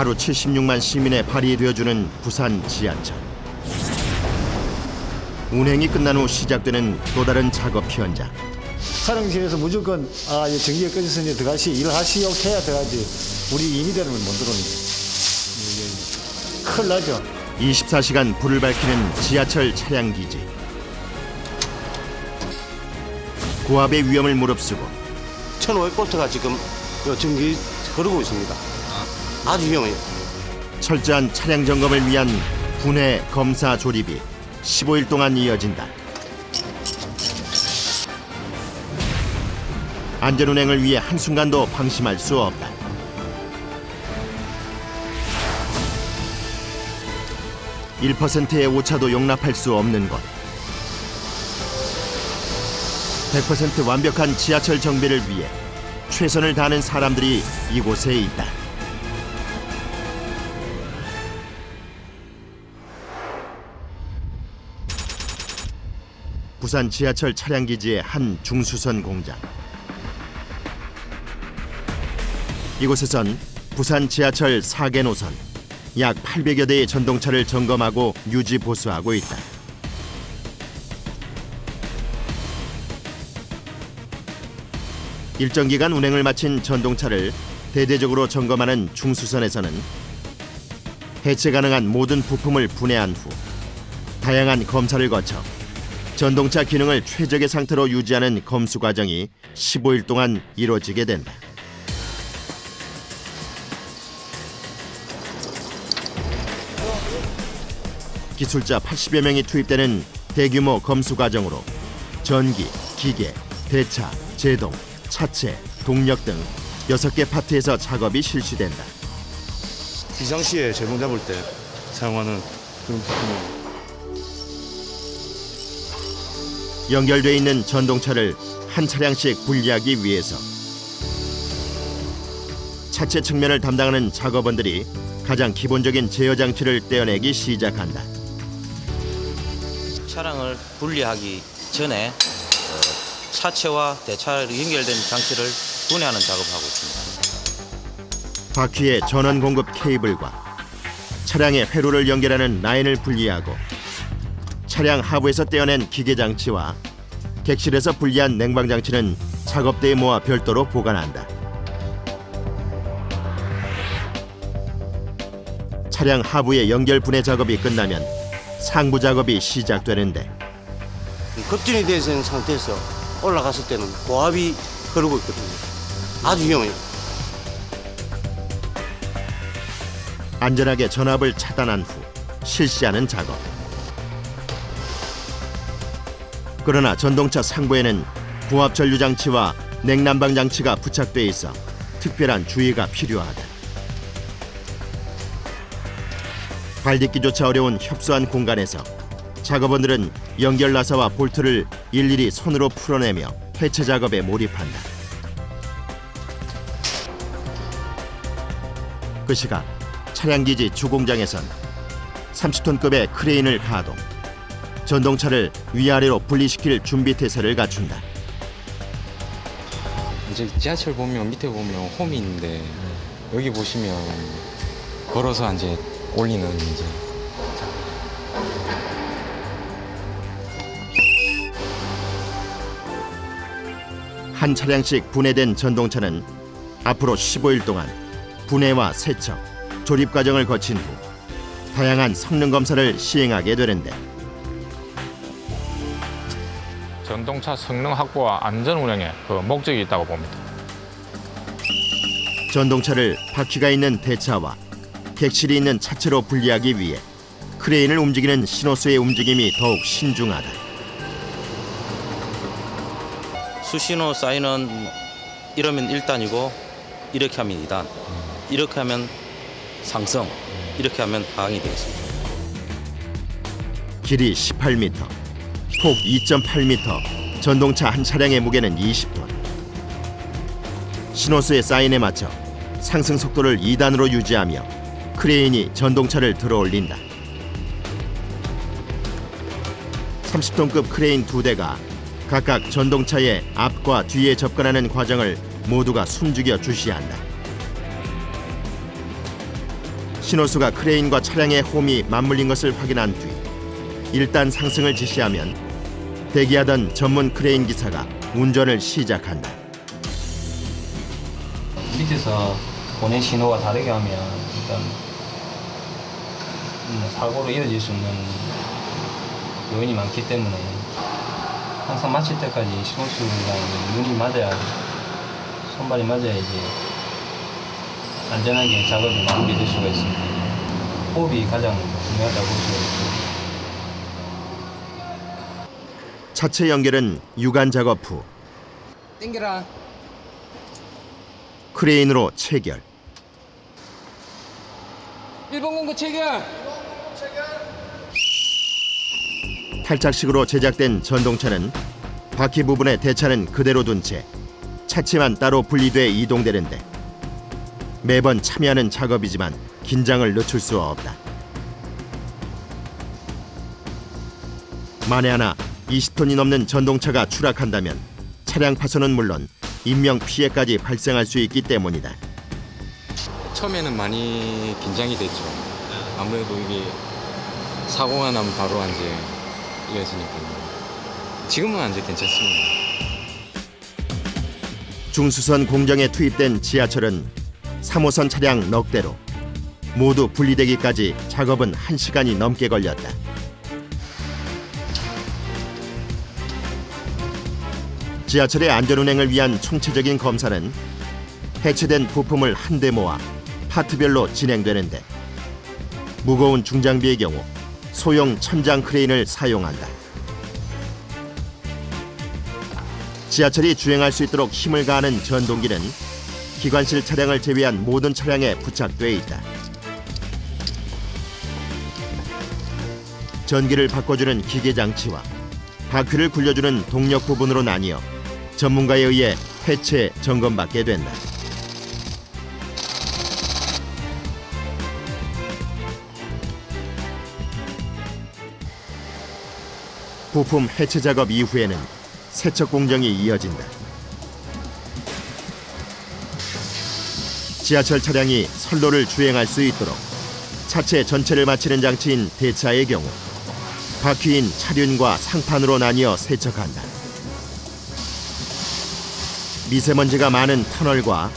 하루 76만 시민의 발이 되어주는 부산 지하철. 운행이 끝난 후 시작되는 또 다른 작업 현장. 촬영실에서 무조건 이제 전기가 꺼졌으니 들어가시 일을 하시오 해야 들어가지. 우리 임의대로는 못 들어오니까. 큰일 나죠. 24시간 불을 밝히는 지하철 차량 기지. 고압의 위험을 무릅쓰고 1500볼트가 지금 전기 흐르고 있습니다. 아주 위험해요. 철저한 차량 점검을 위한 분해 검사 조립이 15일 동안 이어진다. 안전운행을 위해 한순간도 방심할 수 없다. (1%의) 오차도 용납할 수 없는 곳. 100% 완벽한 지하철 정비를 위해 최선을 다하는 사람들이 이곳에 있다. 부산 지하철 차량 기지의 한 중수선 공장. 이곳에선 부산 지하철 4개 노선 약 800여 대의 전동차를 점검하고 유지 보수하고 있다. 일정 기간 운행을 마친 전동차를 대대적으로 점검하는 중수선에서는 해체 가능한 모든 부품을 분해한 후 다양한 검사를 거쳐 전동차 기능을 최적의 상태로 유지하는 검수 과정이 15일 동안 이루어지게 된다. 기술자 80여 명이 투입되는 대규모 검수 과정으로 전기, 기계, 대차, 제동, 차체, 동력 등 6개 파트에서 작업이 실시된다. 비상시에 제동 잡을 때 사용하는 그런 부품입니다. 연결돼 있는 전동차를 한 차량씩 분리하기 위해서 차체 측면을 담당하는 작업원들이 가장 기본적인 제어 장치를 떼어내기 시작한다. 차량을 분리하기 전에 차체와 대차로 연결된 장치를 분해하는 작업을 하고 있습니다. 바퀴의 전원 공급 케이블과 차량의 회로를 연결하는 라인을 분리하고 차량 하부에서 떼어낸 기계 장치와 객실에서 분리한 냉방 장치는 작업대에 모아 별도로 보관한다. 차량 하부의 연결 분해 작업이 끝나면 상부 작업이 시작되는데 급진이 되어 있는 상태에서 올라갔을 때는 고압이 흐르고 있거든요. 아주 위험해요. 안전하게 전압을 차단한 후 실시하는 작업. 그러나 전동차 상부에는 고압 전류 장치와 냉난방 장치가 부착돼 있어 특별한 주의가 필요하다. 발딛기조차 어려운 협소한 공간에서 작업원들은 연결 나사와 볼트를 일일이 손으로 풀어내며 해체 작업에 몰입한다. 그 시각 차량기지 주공장에선 30톤급의 크레인을 가동. 전동차를 위아래로 분리시킬 준비 태세를 갖춘다. 이제 지하철 보면 밑에 보면 홈이 있는데 여기 보시면 걸어서 이제 올리는 이제 한 차량씩 분해된 전동차는 앞으로 15일 동안 분해와 세척, 조립 과정을 거친 후 다양한 성능 검사를 시행하게 되는데 전동차 성능 확보와 안전 운행에 그 목적이 있다고 봅니다. 전동차를 바퀴가 있는 대차와 객실이 있는 차체로 분리하기 위해 크레인을 움직이는 신호수의 움직임이 더욱 신중하다. 수신호 사인은 이러면 1단이고 이렇게 하면 2단, 이렇게 하면 상승, 이렇게 하면 하강이 되겠습니다. 길이 18m, 폭 2.8m, 전동차 한 차량의 무게는 20톤. 신호수의 사인에 맞춰 상승 속도를 2단으로 유지하며 크레인이 전동차를 들어 올린다. 30톤급 크레인 2대가 각각 전동차의 앞과 뒤에 접근하는 과정을 모두가 숨죽여 주시한다. 신호수가 크레인과 차량의 홈이 맞물린 것을 확인한 뒤 1단 상승을 지시하면 대기하던 전문 크레인 기사가 운전을 시작한다. 밑에서 보낸 신호가 다르게 하면 일단 사고로 이어질 수 있는 요인이 많기 때문에 항상 마칠 때까지 신호수랑 눈이 맞아야, 손발이 맞아야지 안전하게 작업이 마무리될 수가 있습니다. 호흡이 가장 중요하다고 볼 수가 있습니다. 차체 연결은 유관 작업 후 땡겨라. 크레인으로 체결. 1번 공구 체결. 탈착식으로 제작된 전동차는 바퀴 부분의 대차는 그대로 둔 채 차체만 따로 분리돼 이동되는데 매번 참여하는 작업이지만 긴장을 늦출 수 없다. 만에 하나 20톤이 넘는 전동차가 추락한다면 차량 파손은 물론 인명 피해까지 발생할 수 있기 때문이다. 처음에는 많이 긴장이 됐죠. 아무래도 이게 사고가 나면 바로 이제 이어지니까요. 지금은 이제 괜찮습니다. 중수선 공정에 투입된 지하철은 3호선 차량 넉 대로 모두 분리되기까지 작업은 1시간이 넘게 걸렸다. 지하철의 안전운행을 위한 총체적인 검사는 해체된 부품을 한데 모아 파트별로 진행되는데 무거운 중장비의 경우 소형 천장 크레인을 사용한다. 지하철이 주행할 수 있도록 힘을 가하는 전동기는 기관실 차량을 제외한 모든 차량에 부착돼 있다. 전기를 바꿔주는 기계 장치와 바퀴를 굴려주는 동력 부분으로 나뉘어 전문가에 의해 해체 점검받게 된다. 부품 해체 작업 이후에는 세척 공정이 이어진다. 지하철 차량이 선로를 주행할 수 있도록 차체 전체를 마치는 장치인 대차의 경우 바퀴인 차륜과 상판으로 나뉘어 세척한다. 미세먼지가 많은 터널과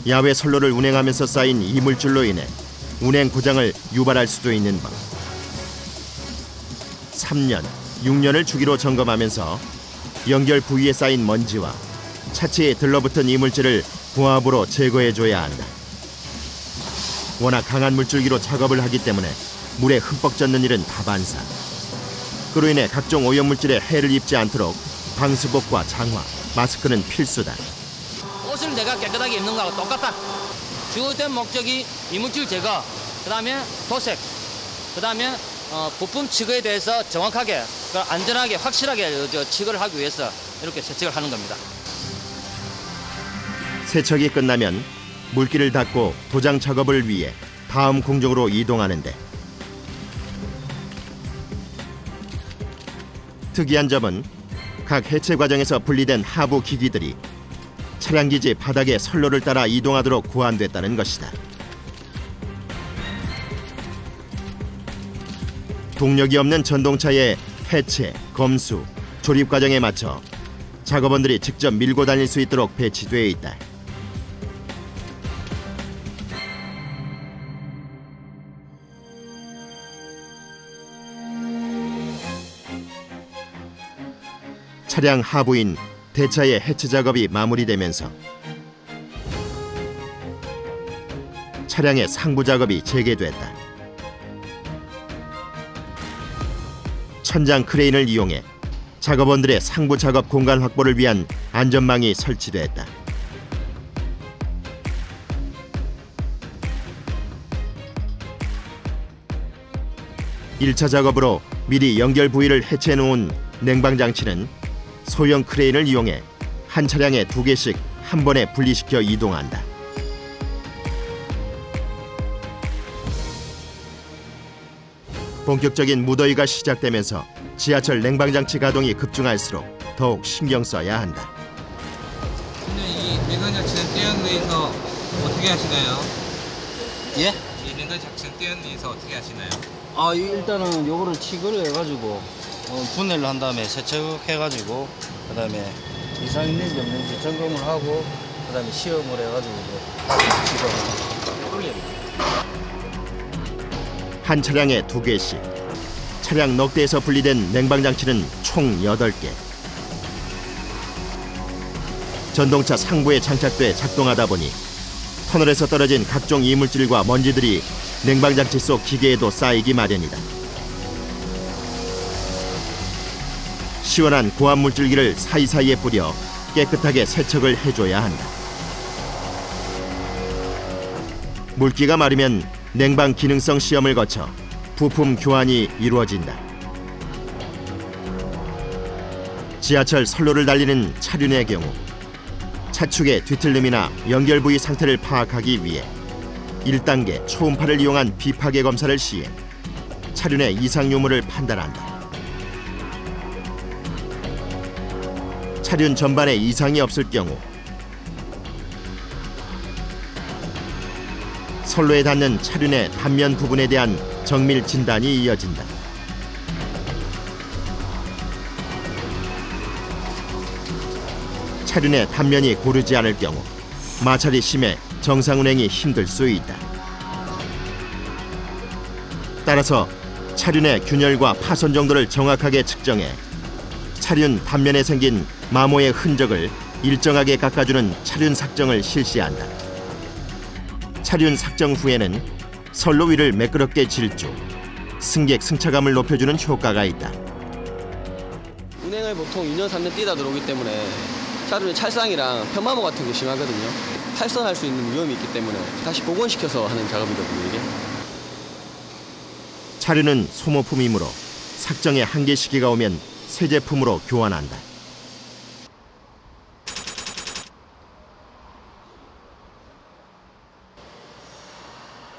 야외 선로를 운행하면서 쌓인 이물질로 인해 운행 고장을 유발할 수도 있는 법. 3년, 6년을 주기로 점검하면서 연결 부위에 쌓인 먼지와 차체에 들러붙은 이물질을 고압으로 제거해줘야 한다. 워낙 강한 물줄기로 작업을 하기 때문에 물에 흠뻑 젖는 일은 다반사. 그로 인해 각종 오염물질에 해를 입지 않도록 방수복과 장화, 마스크는 필수다. 옷을 내가 깨끗하게 입는 거하고 똑같다. 주된 목적이 이물질 제거, 그 다음에 도색, 그 다음에 부품 취급에 대해서 정확하게, 안전하게, 확실하게 취급을 하기 위해서 이렇게 세척을 하는 겁니다. 세척이 끝나면 물기를 닦고 도장 작업을 위해 다음 공정으로 이동하는데 특이한 점은 각 해체 과정에서 분리된 하부 기기들이 차량 기지 바닥의 선로를 따라 이동하도록 고안됐다는 것이다. 동력이 없는 전동차의 해체, 검수, 조립 과정에 맞춰 작업원들이 직접 밀고 다닐 수 있도록 배치돼 있다. 차량 하부인 대차의 해체 작업이 마무리되면서 차량의 상부 작업이 재개됐다. 천장 크레인을 이용해 작업원들의 상부 작업 공간 확보를 위한 안전망이 설치됐다. (1차) 작업으로 미리 연결 부위를 해체해 놓은 냉방 장치는 소형 크레인을 이용해 한 차량에 2개씩 한 번에 분리시켜 이동한다. 본격적인 무더위가 시작되면서 지하철 냉방장치 가동이 급증할수록 더욱 신경 써야 한다. 근데 이 냉방장치는 때에 의해서 어떻게 하시나요? 예? 이 이거 작전대원 위해서 어떻게 하시나요? 일단은 요거를 치거를 해가지고 분해를 한 다음에 세척해가지고 그다음에 이상 있는지 없는지 점검을 하고 그다음에 시험을 해가지고 한 차량에 2개씩. 차량 넉 대에서 분리된 냉방장치는 총 8개. 전동차 상부에 장착돼 작동하다 보니 터널에서 떨어진 각종 이물질과 먼지들이 냉방장치 속 기계에도 쌓이기 마련이다. 시원한 고압 물질기를 사이사이에 뿌려 깨끗하게 세척을 해줘야 한다. 물기가 마르면 냉방 기능성 시험을 거쳐 부품 교환이 이루어진다. 지하철 선로를 달리는 차륜의 경우 차축의 뒤틀림이나 연결 부위 상태를 파악하기 위해 1단계 초음파를 이용한 비파괴 검사를 시해 차륜의 이상 유무를 판단한다. 차륜 전반에 이상이 없을 경우 선로에 닿는 차륜의 단면 부분에 대한 정밀 진단이 이어진다. 차륜의 단면이 고르지 않을 경우 마찰이 심해 정상 운행이 힘들 수 있다. 따라서 차륜의 균열과 파손 정도를 정확하게 측정해 차륜 단면에 생긴 마모의 흔적을 일정하게 깎아주는 차륜 삭정을 실시한다. 차륜 삭정 후에는 선로 위를 매끄럽게 질주, 승객 승차감을 높여주는 효과가 있다. 운행을 보통 2년, 3년 뛰다 들어오기 때문에 차륜의 찰상이랑 편마모 같은 게 심하거든요. 탈선할 수 있는 위험이 있기 때문에 다시 복원시켜서 하는 작업이거든요, 이게. 차륜은 소모품이므로 삭정의 한계 시기가 오면 새 제품으로 교환한다.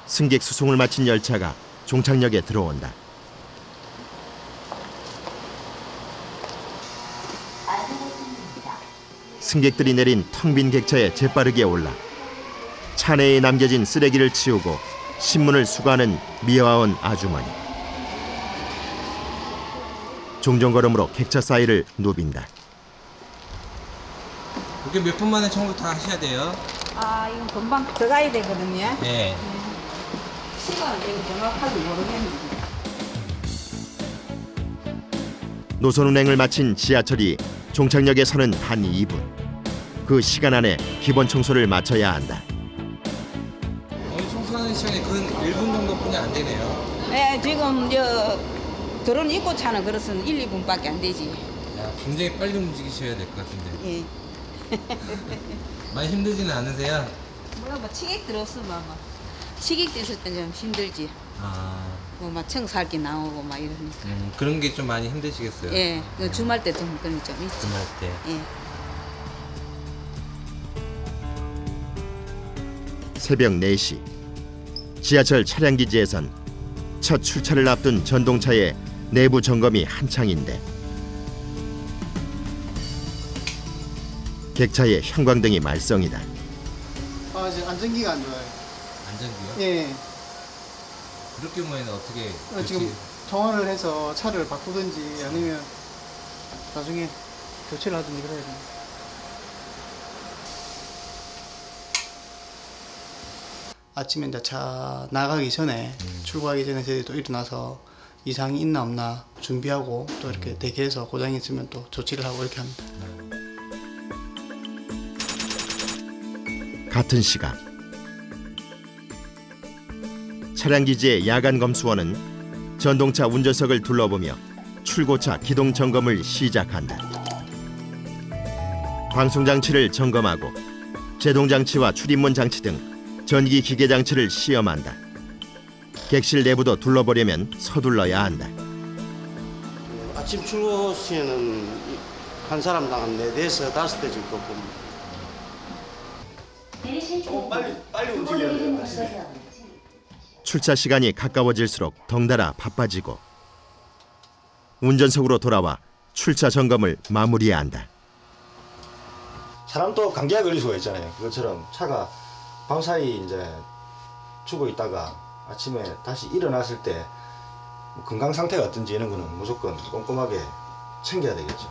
승객 수송을 마친 열차가 종착역에 들어온다. 승객들이 내린 텅 빈 객차에 재빠르게 올라 차 내에 남겨진 쓰레기를 치우고 신문을 수거하는 미화원 아주머니. 종종걸음으로 객차 사이를 누빈다. 이게 몇 분 만에 청소 다 하셔야 돼요? 이거 금방 들어가야 되거든요. 네. 시간은 이거 정확하게 모르겠는데. 노선 운행을 마친 지하철이 종착역에 서는 단 2분. 그 시간 안에 기본 청소를 마쳐야 한다. 오늘 청소하는 시간이 근 1분 정도뿐이 안 되네요. 네, 지금 드론 입고 차는 그릇은 1, 2분밖에 안 되지. 야, 굉장히 빨리 움직이셔야 될 것 같은데. 예. 많이 힘들지는 않으세요? 뭐 치객 들었으면 막 치객 됐을 때 좀 힘들지. 막 청소할 게 나오고 막 이러니까. 그런 게 좀 많이 힘드시겠어요? 예, 주말 때 좀 그런 좀 있지. 주말 때. 예. 새벽 4시 지하철 차량 기지에선 첫 출차를 앞둔 전동차의 내부 점검이 한창인데 객차에 형광등이 말썽이다. 지금 안전기가 안 좋아요. 안전기요? 예. 그럴 경우에는 어떻게? 지금 통화를 해서 차를 바꾸든지 아니면 나중에 교체를 하든지 그래야 됩니다. 아침에 이제 차 나가기 전에 출고하기 전에 저희도 또 일어나서 이상이 있나 없나 준비하고 또 이렇게 대기해서 고장이 있으면 또 조치를 하고 이렇게 합니다. 같은 시각 차량 기지의 야간 검수원은 전동차 운전석을 둘러보며 출고차 기동 점검을 시작한다. 방송 장치를 점검하고 제동 장치와 출입문 장치 등 전기 기계 장치를 시험한다. 객실 내부도 둘러보려면 서둘러야 한다. 아침 출고 시에는 한 사람당 한 4대에서 5대 정도 봅니다. 빨리 움직여야 돼요. 출차 시간이 가까워질수록 덩달아 바빠지고 운전석으로 돌아와 출차 점검을 마무리해야 한다. 사람도 감기가 걸릴 수가 있잖아요. 그것처럼 차가 밤사이 이제 죽어 있다가 아침에 다시 일어났을 때 건강 상태가 어떤지 이런 거는 무조건 꼼꼼하게 챙겨야 되겠죠.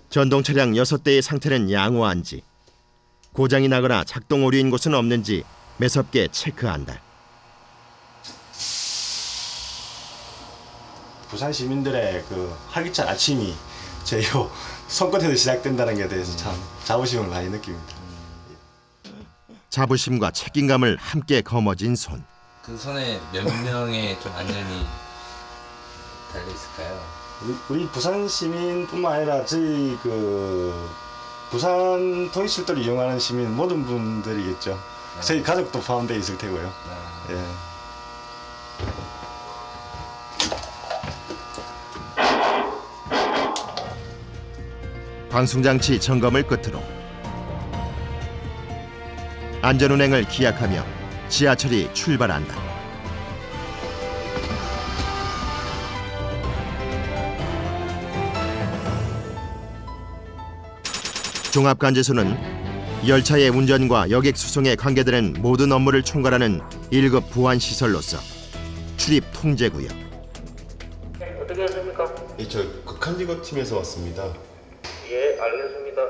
전동 차량 6대의 상태는 양호한지, 고장이 나거나 작동 오류인 곳은 없는지 매섭게 체크한다. 부산 시민들의 그 활기찬 아침이 제 손끝에서 시작된다는 게 대해서 참 자부심을 많이 느낍니다. 자부심과 책임감을 함께 거머쥔 손. 그 손에 몇 명의 좀 안전이 달려 있을까요? 우리 부산 시민뿐만 아니라 저희 그 부산 통일철도를 이용하는 시민 모든 분들이겠죠. 저희 가족도 포함되어 있을 테고요. 예. 방송장치 점검을 끝으로 안전운행을 기약하며 지하철이 출발한다. 종합관제소는 열차의 운전과 여객 수송에 관계되는 모든 업무를 총괄하는 1급 보안시설로서 출입 통제구역. 어떻게 하십니까? 저 극한직업 팀에서 왔습니다. 예, 알겠습니다.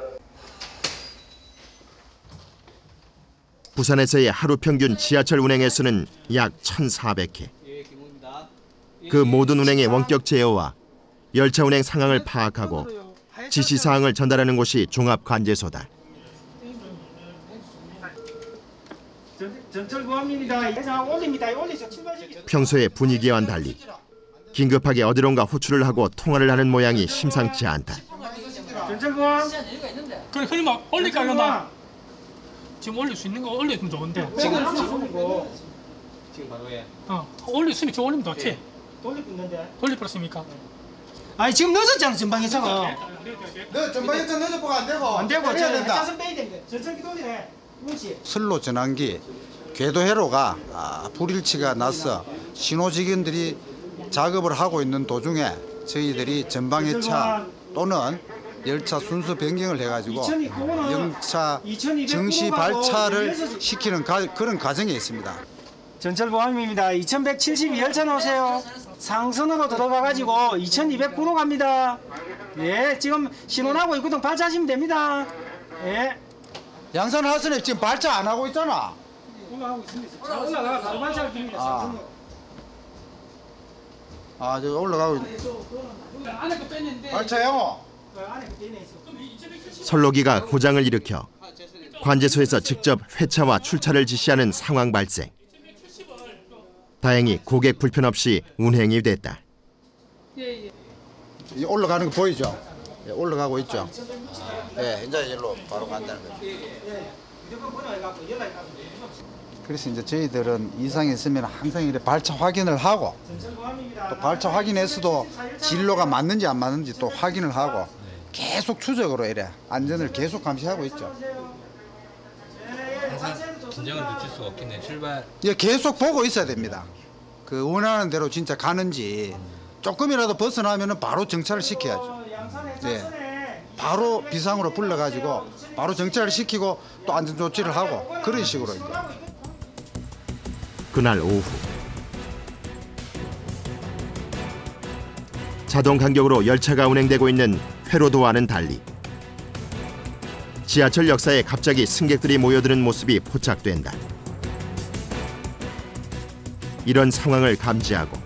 부산에서의 하루 평균 지하철 운행 횟수는 약 1,400회. 그 모든 운행의 원격 제어와 열차 운행 상황을 파악하고 지시사항을 전달하는 곳이 종합관제소다. 평소의 분위기와는 달리 긴급하게 어디론가 호출을 하고 통화를 하는 모양이 심상치 않다. 전철보안. 그래 흔히 막 올릴까 이거나. 지금 올릴 수 있는 거 올리면 좋은데. 지금 바로 해. 올릴 수 있으면 저 올리면 좋지. 돌리고 있는데. 돌려버렸습니까? 아니 지금 늦었잖아 전방에서가. 너 전방에서 늦어보고 안 되고. 안 되고 해야 된다. 차선 빼야 되는데. 전철기 돌리네. 선로 전환기 궤도회로가 불일치가 나서 신호직원들이 작업을 하고 있는 도중에 저희들이 전방의 차 또는 열차 순서 변경을 해가지고 열차 정시 발차를 시키는 그런 과정에 있습니다. 전철보안입니다. 2172 열차 나오세요. 상선으로 들어가가지고 2209로 갑니다. 예, 지금 신호나고 이구동 발차하시면 됩니다. 예. 양산 하선에 지금 발차 안 하고 있잖아. 올라가고 있습니다. 올라가 바로 발차를 깁니다. 저 올라가고 있. 안에 거 뺐는데. 발차요. 선로기가 고장을 일으켜 관제소에서 직접 회차와 출차를 지시하는 상황 발생. 다행히 고객 불편 없이 운행이 됐다. 올라가는 거 보이죠? 예, 올라가고 있죠. 예, 이제 일로 바로 간다는 거죠. 그래서 이제 저희들은 이상이 있으면 항상 이렇게 발차 확인을 하고 또 발차 확인해서도 진로가 맞는지 안 맞는지 또 확인을 하고 계속 추적으로 이래 안전을 계속 감시하고 있죠. 항상 긴장을 늦출 수가 없겠네. 출발. 예, 계속 보고 있어야 됩니다. 그 원하는 대로 진짜 가는지 조금이라도 벗어나면은 바로 정차를 시켜야죠. 예, 바로 비상으로 불러가지고 바로 정차를 시키고 또 안전 조치를 하고 그런 식으로 이제. 그날 오후 자동 간격으로 열차가 운행되고 있는 회로도와는 달리 지하철 역사에 갑자기 승객들이 모여드는 모습이 포착된다. 이런 상황을 감지하고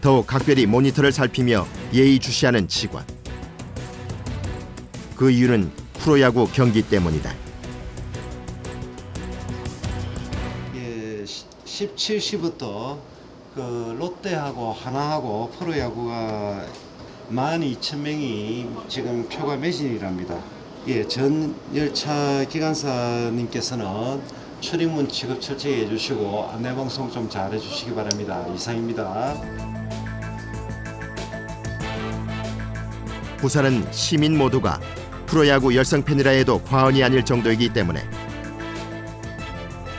더욱 각별히 모니터를 살피며 예의주시하는 직원. 그 이유는 프로야구 경기 때문이다. 17시부터 그 롯데하고 하나하고 프로야구가 12,000명이 지금 표가 매진이랍니다. 예, 전 열차 기관사님께서는 출입문 취급 철저히 해주시고 안내방송 좀 잘 해주시기 바랍니다. 이상입니다. 부산은 시민 모두가 프로야구 열성팬이라 해도 과언이 아닐 정도이기 때문에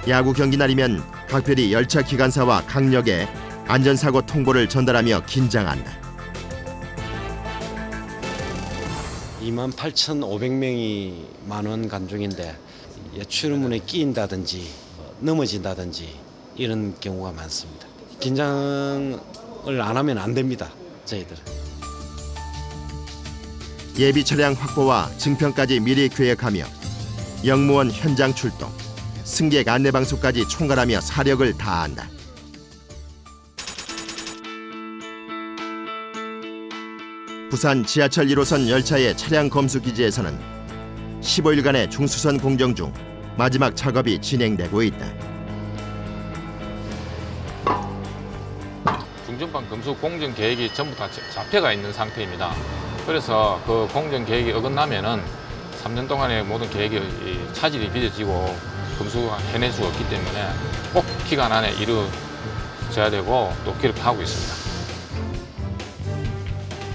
야구 경기 날이면 각별히 열차 기관사와 강력에 안전사고 통보를 전달하며 긴장한다. 28,500명이 만원 간중인데 출입문에 끼인다든지 넘어진다든지 이런 경우가 많습니다. 긴장을 안 하면 안 됩니다. 저희들은. 예비 차량 확보와 증평까지 미리 계획하며 영무원 현장 출동, 승객 안내 방송까지 총괄하며 사력을 다한다. 부산 지하철 1호선 열차의 차량 검수 기지에서는 15일간의 중수선 공정 중 마지막 작업이 진행되고 있다. 중전방 검수 공정 계획이 전부 다 잡혀가 있는 상태입니다. 그래서 그 공정 계획이 어긋나면은 3년 동안의 모든 계획이 차질이 빚어지고 검수해낼 수 없기 때문에 꼭 기간 안에 이루어져야 되고 또 그렇게 하고 있습니다.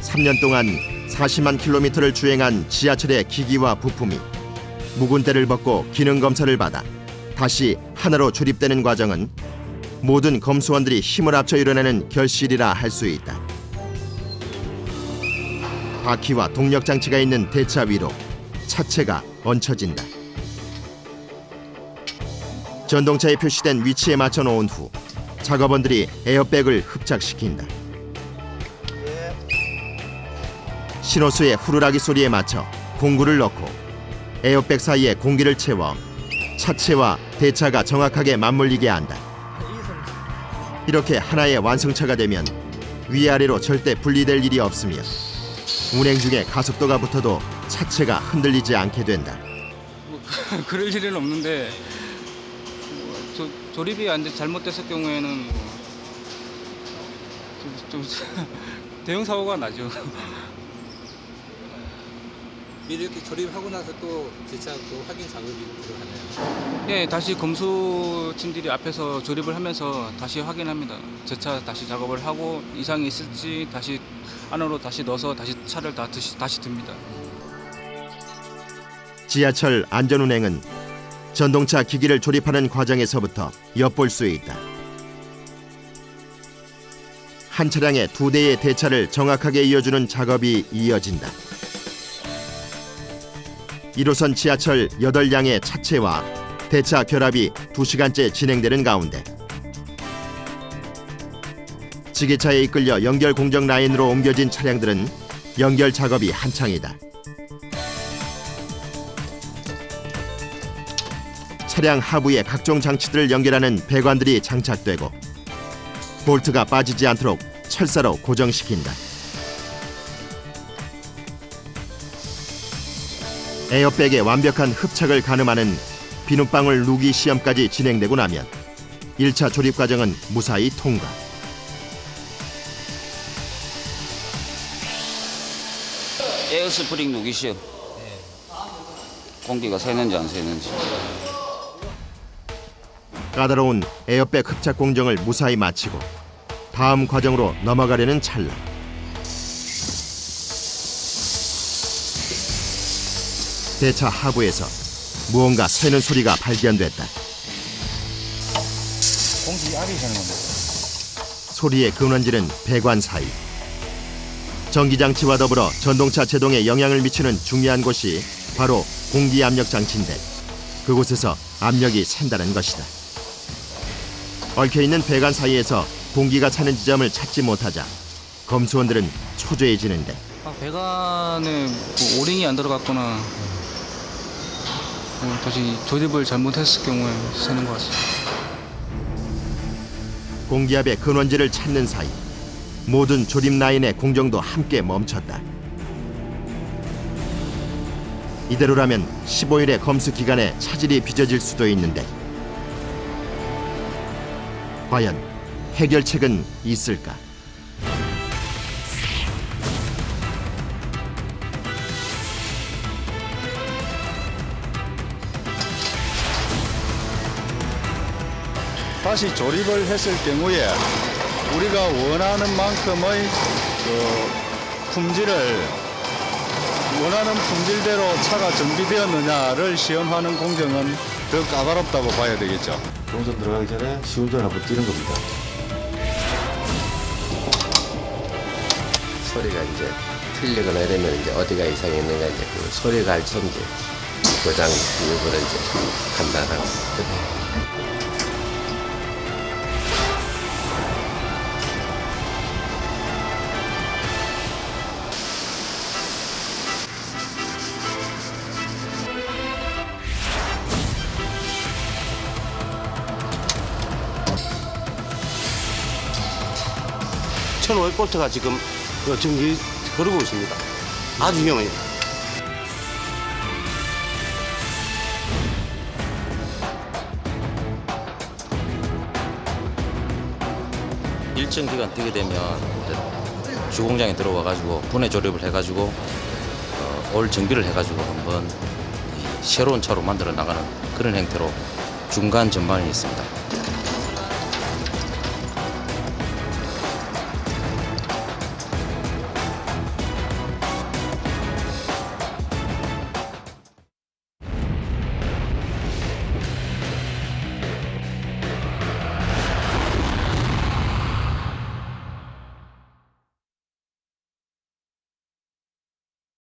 3년 동안 40만 킬로미터를 주행한 지하철의 기기와 부품이 묵은 때를 벗고 기능 검사를 받아 다시 하나로 조립되는 과정은 모든 검수원들이 힘을 합쳐 이뤄내는 결실이라 할 수 있다. 바퀴와 동력 장치가 있는 대차 위로 차체가 얹혀진다. 전동차에 표시된 위치에 맞춰 놓은 후 작업원들이 에어백을 흡착시킨다. 신호수의 후루라기 소리에 맞춰 공구를 넣고 에어백 사이에 공기를 채워 차체와 대차가 정확하게 맞물리게 한다. 이렇게 하나의 완성차가 되면 위아래로 절대 분리될 일이 없으며 운행 중에 가속도가 붙어도 차체가 흔들리지 않게 된다. 그럴 일은 없는데 조립이 잘못됐을 경우에는 좀 대형 사고가 나죠. 미리 이렇게 조립하고 나서 또 제차 또 확인 작업이 들어가나요? 네, 다시 검수팀들이 앞에서 조립을 하면서 다시 확인합니다. 제차 다시 작업을 하고 이상이 있을지 다시 안으로 다시 넣어서 다시 차를 다시 듭니다. 지하철 안전운행은 전동차 기기를 조립하는 과정에서부터 엿볼 수 있다. 한 차량에 2대의 대차를 정확하게 이어주는 작업이 이어진다. 1호선 지하철 8량의 차체와 대차 결합이 2시간째 진행되는 가운데 지게차에 이끌려 연결 공정 라인으로 옮겨진 차량들은 연결 작업이 한창이다. 차량 하부에 각종 장치들을 연결하는 배관들이 장착되고 볼트가 빠지지 않도록 철사로 고정시킨다. 에어백의 완벽한 흡착을 가늠하는 비눗방울 누기 시험까지 진행되고 나면 1차 조립 과정은 무사히 통과. 에어스프링 누기 시험. 공기가 새는지 안 새는지. 까다로운 에어백 흡착 공정을 무사히 마치고 다음 과정으로 넘어가려는 찰나. 대차 하부에서 무언가 새는 소리가 발견됐다. 공기 압이 새는 겁니다. 소리의 근원지는 배관 사이. 전기장치와 더불어 전동차 제동에 영향을 미치는 중요한 곳이 바로 공기압력 장치인데 그곳에서 압력이 샌다는 것이다. 얽혀있는 배관 사이에서 공기가 차는 지점을 찾지 못하자 검수원들은 초조해지는데 배관에 뭐 오링이 안 들어갔거나 다시 조립을 잘못했을 경우에 새는 것 같습니다. 공기압의 근원지를 찾는 사이 모든 조립 라인의 공정도 함께 멈췄다. 이대로라면 15일의 검수 기간에 차질이 빚어질 수도 있는데 과연 해결책은 있을까? 다시 조립을 했을 경우에 우리가 원하는 만큼의 품질을 원하는 품질대로 차가 정비되었느냐를 시험하는 공정은 더 까다롭다고 봐야 되겠죠. 동선 들어가기 전에 시운전 한번 뛰는 겁니다. 소리가 이제 틀리거나 이러면 이제 어디가 이상이 있는가 이제 그 소리 갈서 이제 고장 여부를 이제 판단하고. 1500볼트가 지금 전기 흐르고 있습니다. 아주 위험해요. 일정 기간 뛰게 되면 주공장에 들어와 가지고 분해 조립을 해 가지고 올 정비를 해 가지고 한번 새로운 차로 만들어 나가는 그런 형태로 중간 전반이 있습니다.